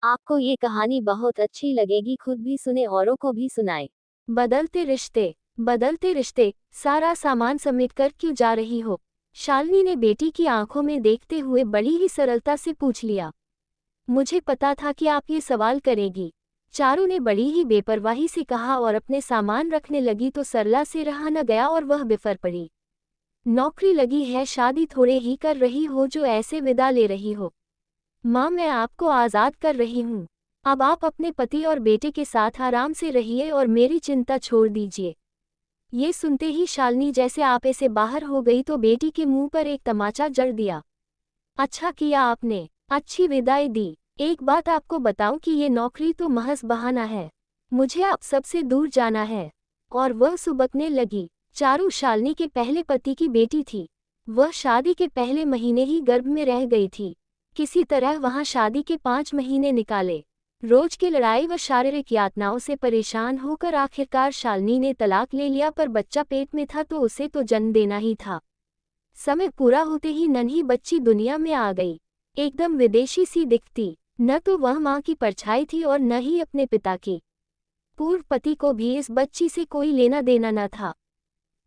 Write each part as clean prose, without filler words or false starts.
आपको ये कहानी बहुत अच्छी लगेगी, खुद भी सुने औरों को भी सुनाएं। बदलते रिश्ते। बदलते रिश्ते, सारा सामान समेटकर क्यों जा रही हो? शालिनी ने बेटी की आंखों में देखते हुए बड़ी ही सरलता से पूछ लिया। मुझे पता था कि आप ये सवाल करेगी। चारू ने बड़ी ही बेपरवाही से कहा और अपने सामान रखने लगी तो सरला से रहा न गया और वह बिफर पड़ी। नौकरी लगी है, शादी थोड़े ही कर रही हो जो ऐसे विदा ले रही हो। माँ, मैं आपको आज़ाद कर रही हूँ। अब आप अपने पति और बेटे के साथ आराम से रहिए और मेरी चिंता छोड़ दीजिए। ये सुनते ही शालिनी जैसे आपे से बाहर हो गई तो बेटी के मुंह पर एक तमाचा जड़ दिया। अच्छा किया आपने, अच्छी विदाई दी। एक बात आपको बताऊं कि ये नौकरी तो महज बहाना है। मुझे आप सबसे दूर जाना है। और वह सुबकने लगी। चारू शालिनी के पहले पति की बेटी थी। वह शादी के पहले महीने ही गर्भ में रह गई थी। किसी तरह वहां शादी के 5 महीने निकाले। रोज की लड़ाई व शारीरिक यातनाओं से परेशान होकर आखिरकार शालिनी ने तलाक ले लिया, पर बच्चा पेट में था तो उसे तो जन्म देना ही था। समय पूरा होते ही नन्ही बच्ची दुनिया में आ गई। एकदम विदेशी सी दिखती। न तो वह माँ की परछाई थी और न ही अपने पिता की। पूर्व पति को भी इस बच्ची से कोई लेना देना न था।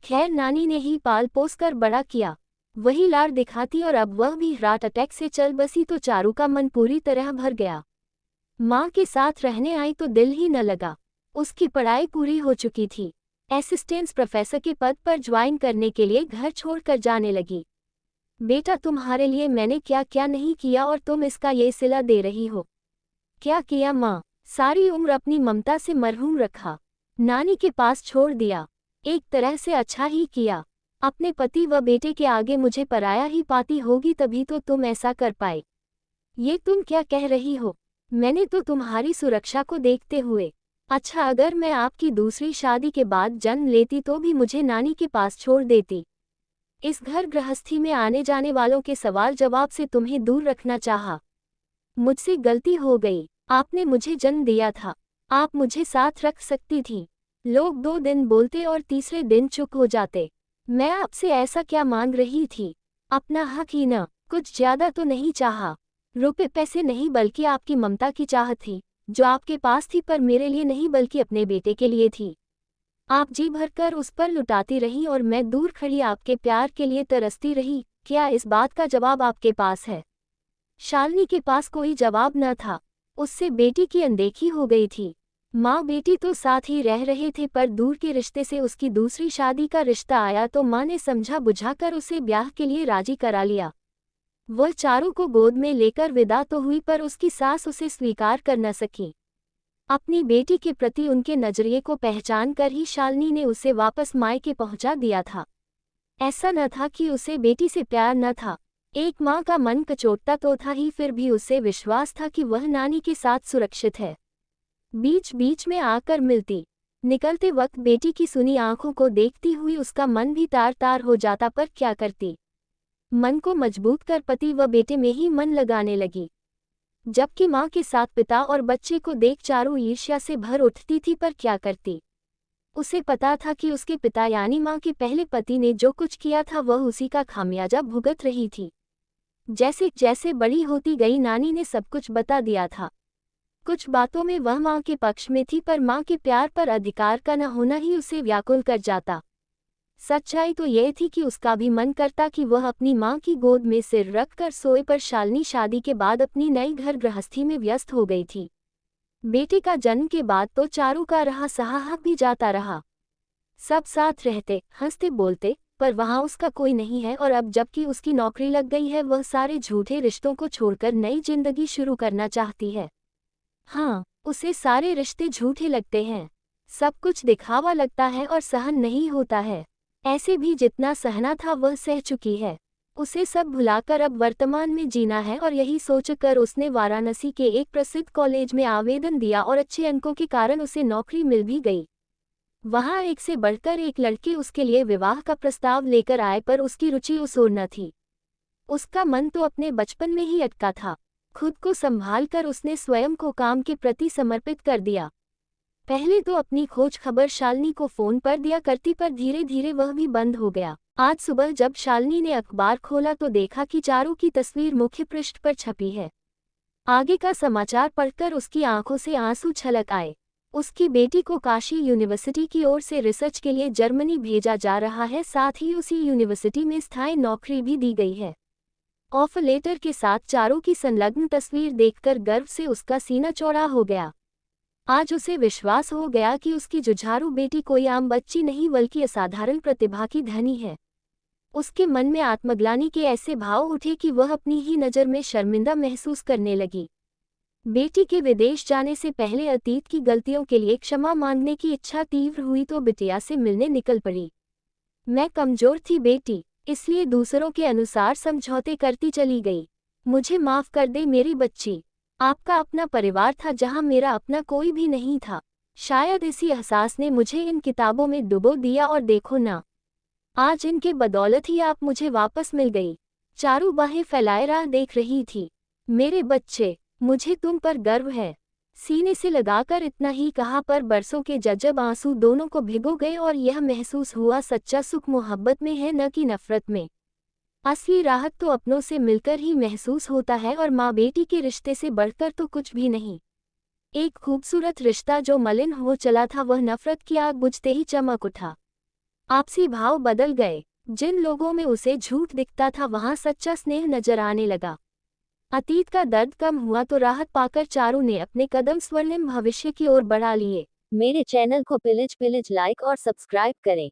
खैर, नानी ने ही पाल पोस कर बड़ा किया। वही लाड़ दिखाती और अब वह भी हार्ट अटैक से चल बसी तो चारू का मन पूरी तरह भर गया। माँ के साथ रहने आई तो दिल ही न लगा। उसकी पढ़ाई पूरी हो चुकी थी। असिस्टेंट प्रोफेसर के पद पर ज्वाइन करने के लिए घर छोड़कर जाने लगी। बेटा, तुम्हारे लिए मैंने क्या क्या नहीं किया और तुम इसका ये सिला दे रही हो। क्या किया माँ? सारी उम्र अपनी ममता से मरहूम रखा, नानी के पास छोड़ दिया। एक तरह से अच्छा ही किया। अपने पति व बेटे के आगे मुझे पराया ही पाती होगी तभी तो तुम ऐसा कर पाए। ये तुम क्या कह रही हो? मैंने तो तुम्हारी सुरक्षा को देखते हुए। अच्छा, अगर मैं आपकी दूसरी शादी के बाद जन्म लेती तो भी मुझे नानी के पास छोड़ देती। इस घर गृहस्थी में आने जाने वालों के सवाल जवाब से तुम्हें दूर रखना चाहा। मुझसे गलती हो गई। आपने मुझे जन्म दिया था। आप मुझे साथ रख सकती थी। लोग 2 दिन बोलते और तीसरे दिन चुप हो जाते। मैं आपसे ऐसा क्या मांग रही थी? अपना हक ही न, कुछ ज्यादा तो नहीं चाहा। रुपए पैसे नहीं बल्कि आपकी ममता की चाहत थी, जो आपके पास थी पर मेरे लिए नहीं बल्कि अपने बेटे के लिए थी। आप जी भरकर उस पर लुटाती रही और मैं दूर खड़ी आपके प्यार के लिए तरसती रही। क्या इस बात का जवाब आपके पास है? शालिनी के पास कोई जवाब न था। उससे बेटी की अनदेखी हो गई थी। माँ बेटी तो साथ ही रह रहे थे पर दूर के रिश्ते से उसकी दूसरी शादी का रिश्ता आया तो माँ ने समझा बुझाकर उसे ब्याह के लिए राजी करा लिया। वह चारू को गोद में लेकर विदा तो हुई पर उसकी सास उसे स्वीकार कर न सकी। अपनी बेटी के प्रति उनके नजरिए को पहचान कर ही शालिनी ने उसे वापस मायके पहुंचा दिया था। ऐसा न था कि उसे बेटी से प्यार न था। एक माँ का मन कचोटता तो था ही, फिर भी उसे विश्वास था कि वह नानी के साथ सुरक्षित है। बीच बीच में आकर मिलती। निकलते वक्त बेटी की सुनी आंखों को देखती हुई उसका मन भी तार तार हो जाता, पर क्या करती। मन को मजबूत कर पति व बेटे में ही मन लगाने लगी। जबकि माँ के साथ पिता और बच्चे को देख चारू ईर्ष्या से भर उठती थी, पर क्या करती। उसे पता था कि उसके पिता यानी माँ के पहले पति ने जो कुछ किया था वह उसी का खामियाजा भुगत रही थी। जैसे जैसे बड़ी होती गई नानी ने सब कुछ बता दिया था। कुछ बातों में वह माँ के पक्ष में थी, पर माँ के प्यार पर अधिकार का न होना ही उसे व्याकुल कर जाता। सच्चाई तो यह थी कि उसका भी मन करता कि वह अपनी माँ की गोद में सिर रख कर सोए, पर शालिनी शादी के बाद अपनी नई घर गृहस्थी में व्यस्त हो गई थी। बेटे का जन्म के बाद तो चारू का रहा सहा भी जाता रहा। सब साथ रहते, हंसते बोलते, पर वहाँ उसका कोई नहीं है और अब जबकि उसकी नौकरी लग गई है वह सारे झूठे रिश्तों को छोड़कर नई जिंदगी शुरू करना चाहती है। हाँ, उसे सारे रिश्ते झूठे लगते हैं। सब कुछ दिखावा लगता है और सहन नहीं होता है। ऐसे भी जितना सहना था वह सह चुकी है। उसे सब भुलाकर अब वर्तमान में जीना है और यही सोचकर उसने वाराणसी के एक प्रसिद्ध कॉलेज में आवेदन दिया और अच्छे अंकों के कारण उसे नौकरी मिल भी गई। वहाँ एक से बढ़कर एक लड़के उसके लिए विवाह का प्रस्ताव लेकर आए, पर उसकी रुचि उस ओर न थी। उसका मन तो अपने बचपन में ही अटका था। खुद को संभाल कर उसने स्वयं को काम के प्रति समर्पित कर दिया। पहले तो अपनी खोज खबर शालिनी को फोन पर दिया करती, पर धीरे धीरे वह भी बंद हो गया। आज सुबह जब शालिनी ने अखबार खोला तो देखा कि चारू की तस्वीर मुख्य पृष्ठ पर छपी है। आगे का समाचार पढ़कर उसकी आंखों से आंसू छलक आए। उसकी बेटी को काशी यूनिवर्सिटी की ओर से रिसर्च के लिए जर्मनी भेजा जा रहा है, साथ ही उसी यूनिवर्सिटी में स्थायी नौकरी भी दी गई है। ऑफर लेटर के साथ चारों की संलग्न तस्वीर देखकर गर्व से उसका सीना चौड़ा हो गया। आज उसे विश्वास हो गया कि उसकी जुझारू बेटी कोई आम बच्ची नहीं बल्कि असाधारण प्रतिभा की धनी है। उसके मन में आत्मग्लानि के ऐसे भाव उठे कि वह अपनी ही नज़र में शर्मिंदा महसूस करने लगी। बेटी के विदेश जाने से पहले अतीत की गलतियों के लिए क्षमा मांगने की इच्छा तीव्र हुई तो बिटिया से मिलने निकल पड़ी। मैं कमजोर थी बेटी, इसलिए दूसरों के अनुसार समझौते करती चली गई। मुझे माफ कर दे मेरी बच्ची। आपका अपना परिवार था जहां मेरा अपना कोई भी नहीं था। शायद इसी एहसास ने मुझे इन किताबों में डुबो दिया और देखो ना, आज इनके बदौलत ही आप मुझे वापस मिल गई। चारू बाहें फैलाए राह देख रही थी। मेरे बच्चे, मुझे तुम पर गर्व है। सीने से लगाकर इतना ही कहा पर बरसों के जज्ब आंसू दोनों को भिगो गए और यह महसूस हुआ सच्चा सुख मोहब्बत में है न कि नफरत में। असली राहत तो अपनों से मिलकर ही महसूस होता है और माँ बेटी के रिश्ते से बढ़कर तो कुछ भी नहीं। एक खूबसूरत रिश्ता जो मलिन हो चला था वह नफरत की आग बुझते ही चमक उठा। आपसी भाव बदल गए। जिन लोगों में उसे झूठ दिखता था वहां सच्चा स्नेह नजर आने लगा। अतीत का दर्द कम हुआ तो राहत पाकर चारू ने अपने कदम स्वर्णिम भविष्य की ओर बढ़ा लिए। मेरे चैनल को पिलिच पिलिच लाइक और सब्सक्राइब करें।